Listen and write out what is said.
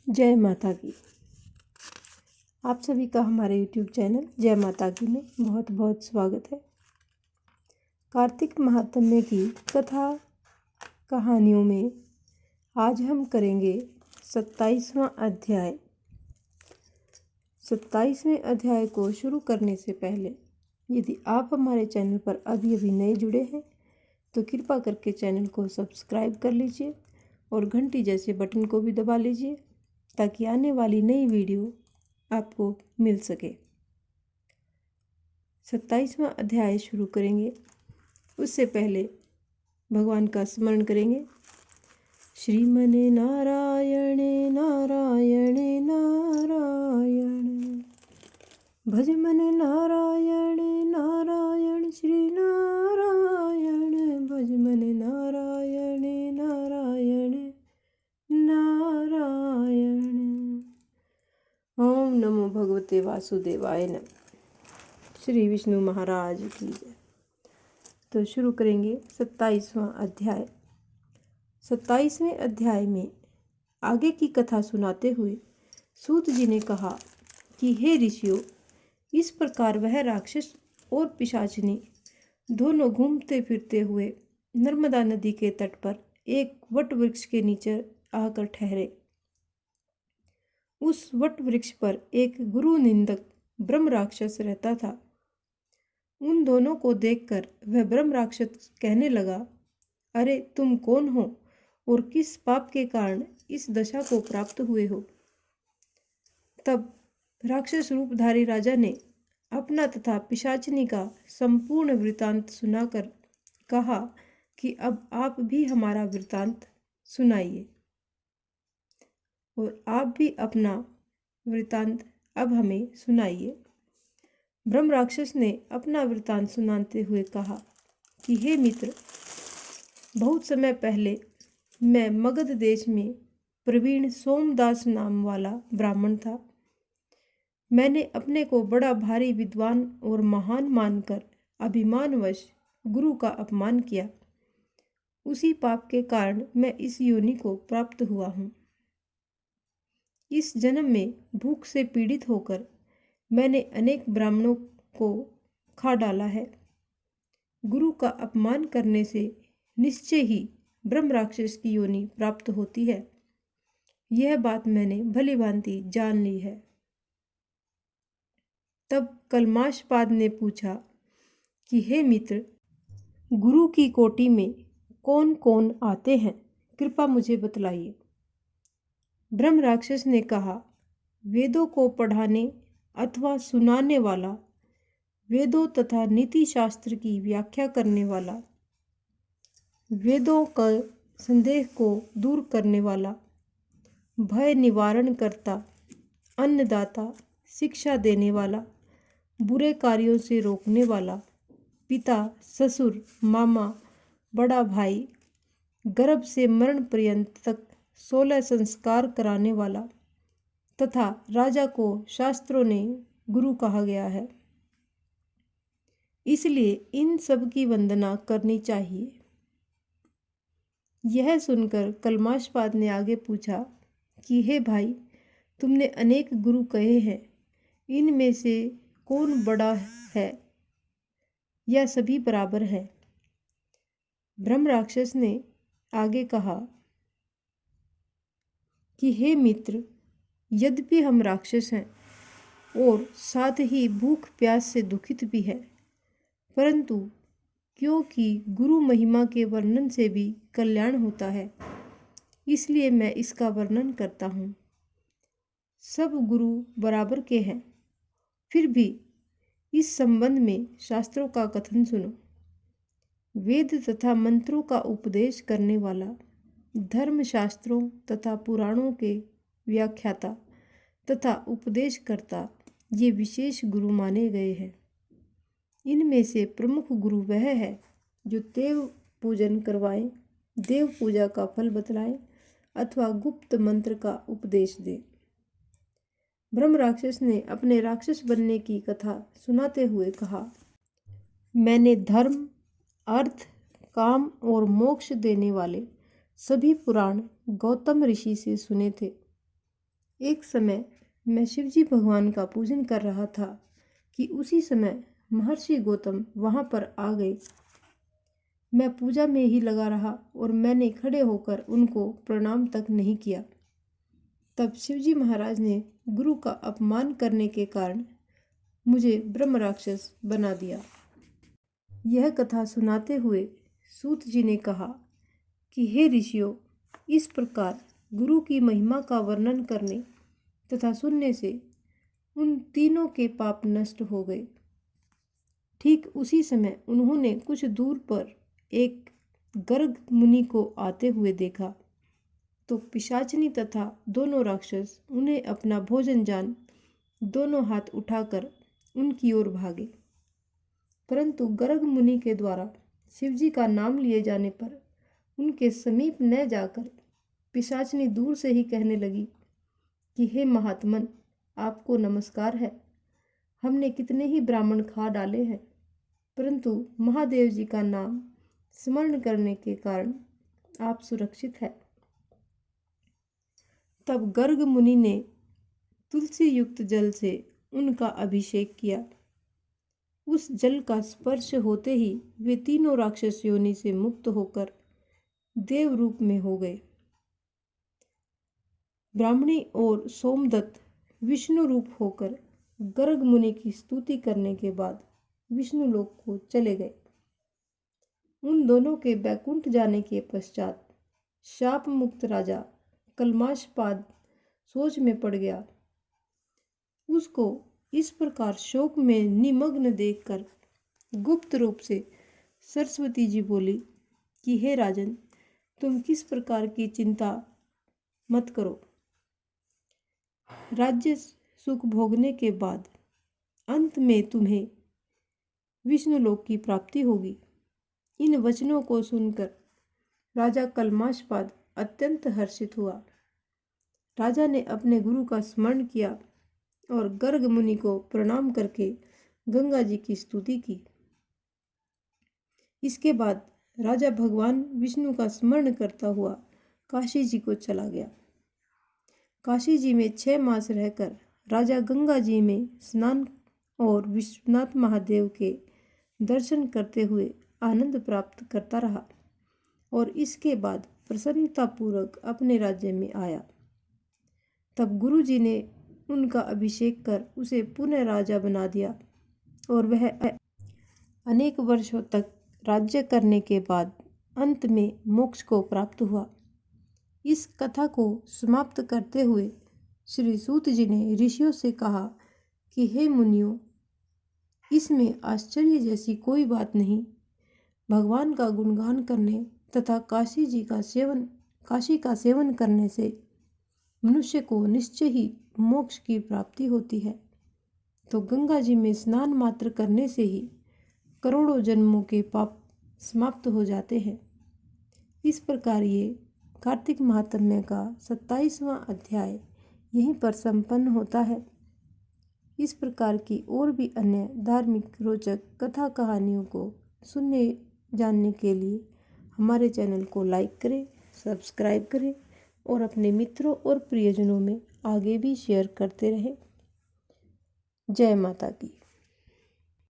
जय माता की। आप सभी का हमारे YouTube चैनल जय माता की में बहुत बहुत स्वागत है। कार्तिक महात्म्य की कथा कहानियों में आज हम करेंगे 27वां अध्याय। 27वें अध्याय को शुरू करने से पहले यदि आप हमारे चैनल पर अभी नए जुड़े हैं तो कृपा करके चैनल को सब्सक्राइब कर लीजिए और घंटी जैसे बटन को भी दबा लीजिए ताकि आने वाली नई वीडियो आपको मिल सके। 27वां अध्याय शुरू करेंगे उससे पहले भगवान का स्मरण करेंगे। श्रीमने नारायण नारायण नारायण भज मन नारायण नारायण श्री नारायण भज मन नारायण नारायण नारायण। ओम नमो भगवते वासुदेवाय नमः। श्री विष्णु महाराज की जय। तो शुरू करेंगे 27वां अध्याय। 27वें अध्याय में आगे की कथा सुनाते हुए सूत जी ने कहा कि हे ऋषियों, इस प्रकार वह राक्षस और पिशाचिनी दोनों घूमते फिरते हुए नर्मदा नदी के तट पर एक वट वृक्ष के नीचे आकर ठहरे। उस वट वृक्ष पर एक गुरु निंदक ब्रह्म राक्षस रहता था। उन दोनों को देखकर वह ब्रह्म राक्षस कहने लगा, अरे तुम कौन हो और किस पाप के कारण इस दशा को प्राप्त हुए हो? तब राक्षस रूपधारी राजा ने अपना तथा पिशाचिनी का संपूर्ण वृतांत सुनाकर कहा कि अब आप भी हमारा वृतांत सुनाइए और आप भी अपना वृतांत अब हमें सुनाइए। ब्रह्म राक्षस ने अपना वृतांत सुनाते हुए कहा कि हे मित्र, बहुत समय पहले मैं मगध देश में प्रवीण सोमदास नाम वाला ब्राह्मण था। मैंने अपने को बड़ा भारी विद्वान और महान मानकर अभिमानवश गुरु का अपमान किया। उसी पाप के कारण मैं इस योनि को प्राप्त हुआ हूँ। इस जन्म में भूख से पीड़ित होकर मैंने अनेक ब्राह्मणों को खा डाला है। गुरु का अपमान करने से निश्चय ही ब्रह्म राक्षस की योनि प्राप्त होती है। यह बात मैंने भली भांति जान ली है। तब कलमाशपाद ने पूछा कि हे मित्र, गुरु की कोटि में कौन कौन आते हैं, कृपा मुझे बतलाइए। ब्रह्म राक्षस ने कहा, वेदों को पढ़ाने अथवा सुनाने वाला, वेदों तथा नीति शास्त्र की व्याख्या करने वाला, वेदों का संदेह को दूर करने वाला, भय निवारण करता, अन्नदाता, शिक्षा देने वाला, बुरे कार्यों से रोकने वाला, पिता, ससुर, मामा, बड़ा भाई, गर्भ से मरण पर्यंत तक 16 संस्कार कराने वाला तथा राजा को शास्त्रों ने गुरु कहा गया है। इसलिए इन सब की वंदना करनी चाहिए। यह सुनकर कलमाशपाद ने आगे पूछा कि हे भाई, तुमने अनेक गुरु कहे हैं, इनमें से कौन बड़ा है या सभी बराबर है? ब्रह्म राक्षस ने आगे कहा कि हे मित्र, यद्यपि हम राक्षस हैं और साथ ही भूख प्यास से दुखित भी है, परंतु क्योंकि गुरु महिमा के वर्णन से भी कल्याण होता है, इसलिए मैं इसका वर्णन करता हूँ। सब गुरु बराबर के हैं, फिर भी इस संबंध में शास्त्रों का कथन सुनो। वेद तथा मंत्रों का उपदेश करने वाला, धर्मशास्त्रों तथा पुराणों के व्याख्याता तथा उपदेशकर्ता, ये विशेष गुरु माने गए हैं। इनमें से प्रमुख गुरु वह है जो देव पूजन करवाए, देव पूजा का फल बतलाए अथवा गुप्त मंत्र का उपदेश दे। ब्रह्म राक्षस ने अपने राक्षस बनने की कथा सुनाते हुए कहा, मैंने धर्म, अर्थ, काम और मोक्ष देने वाले सभी पुराण गौतम ऋषि से सुने थे। एक समय मैं शिवजी भगवान का पूजन कर रहा था कि उसी समय महर्षि गौतम वहाँ पर आ गए। मैं पूजा में ही लगा रहा और मैंने खड़े होकर उनको प्रणाम तक नहीं किया। तब शिवजी महाराज ने गुरु का अपमान करने के कारण मुझे ब्रह्म राक्षस बना दिया। यह कथा सुनाते हुए सूत जी ने कहा कि हे ऋषियों, इस प्रकार गुरु की महिमा का वर्णन करने तथा सुनने से उन तीनों के पाप नष्ट हो गए। ठीक उसी समय उन्होंने कुछ दूर पर एक गर्ग मुनि को आते हुए देखा तो पिशाचिनी तथा दोनों राक्षस उन्हें अपना भोजन जान दोनों हाथ उठाकर उनकी ओर भागे। परंतु गर्ग मुनि के द्वारा शिवजी का नाम लिए जाने पर उनके समीप न जाकर पिशाचिनी दूर से ही कहने लगी कि हे महात्मन, आपको नमस्कार है। हमने कितने ही ब्राह्मण खा डाले हैं, परंतु महादेव जी का नाम स्मरण करने के कारण आप सुरक्षित है। तब गर्ग मुनि ने तुलसी युक्त जल से उनका अभिषेक किया। उस जल का स्पर्श होते ही वे तीनों राक्षस योनि से मुक्त होकर देव रूप में हो गए। ब्राह्मणी और सोमदत्त विष्णु रूप होकर गर्ग मुनि की स्तुति करने के बाद विष्णु लोक को चले गए। उन दोनों के बैकुंठ जाने के पश्चात शाप मुक्त राजा कलमाशपाद सोच में पड़ गया। उसको इस प्रकार शोक में निमग्न देखकर गुप्त रूप से सरस्वती जी बोली कि हे राजन, तुम किस प्रकार की चिंता मत करो। राज्य सुख भोगने के बाद अंत में तुम्हें विष्णुलोक की प्राप्ति होगी। इन वचनों को सुनकर राजा कलमाशपाद अत्यंत हर्षित हुआ। राजा ने अपने गुरु का स्मरण किया और गर्ग मुनि को प्रणाम करके गंगा जी की स्तुति की। इसके बाद राजा भगवान विष्णु का स्मरण करता हुआ काशी जी को चला गया। काशी जी में 6 मास रहकर राजा गंगा जी में स्नान और विश्वनाथ महादेव के दर्शन करते हुए आनंद प्राप्त करता रहा और इसके बाद प्रसन्नतापूर्वक अपने राज्य में आया। तब गुरु जी ने उनका अभिषेक कर उसे पुनः राजा बना दिया और वह अनेक वर्षों तक राज्य करने के बाद अंत में मोक्ष को प्राप्त हुआ। इस कथा को समाप्त करते हुए श्री सूत जी ने ऋषियों से कहा कि हे मुनियों, इसमें आश्चर्य जैसी कोई बात नहीं। भगवान का गुणगान करने तथा काशी का सेवन करने से मनुष्य को निश्चय ही मोक्ष की प्राप्ति होती है। तो गंगा जी में स्नान मात्र करने से ही करोड़ों जन्मों के पाप समाप्त हो जाते हैं। इस प्रकार ये कार्तिक महात्म्य का 27वां अध्याय यहीं पर संपन्न होता है। इस प्रकार की और भी अन्य धार्मिक रोचक कथा कहानियों को सुनने जानने के लिए हमारे चैनल को लाइक करें, सब्सक्राइब करें और अपने मित्रों और प्रियजनों में आगे भी शेयर करते रहें। जय माता की।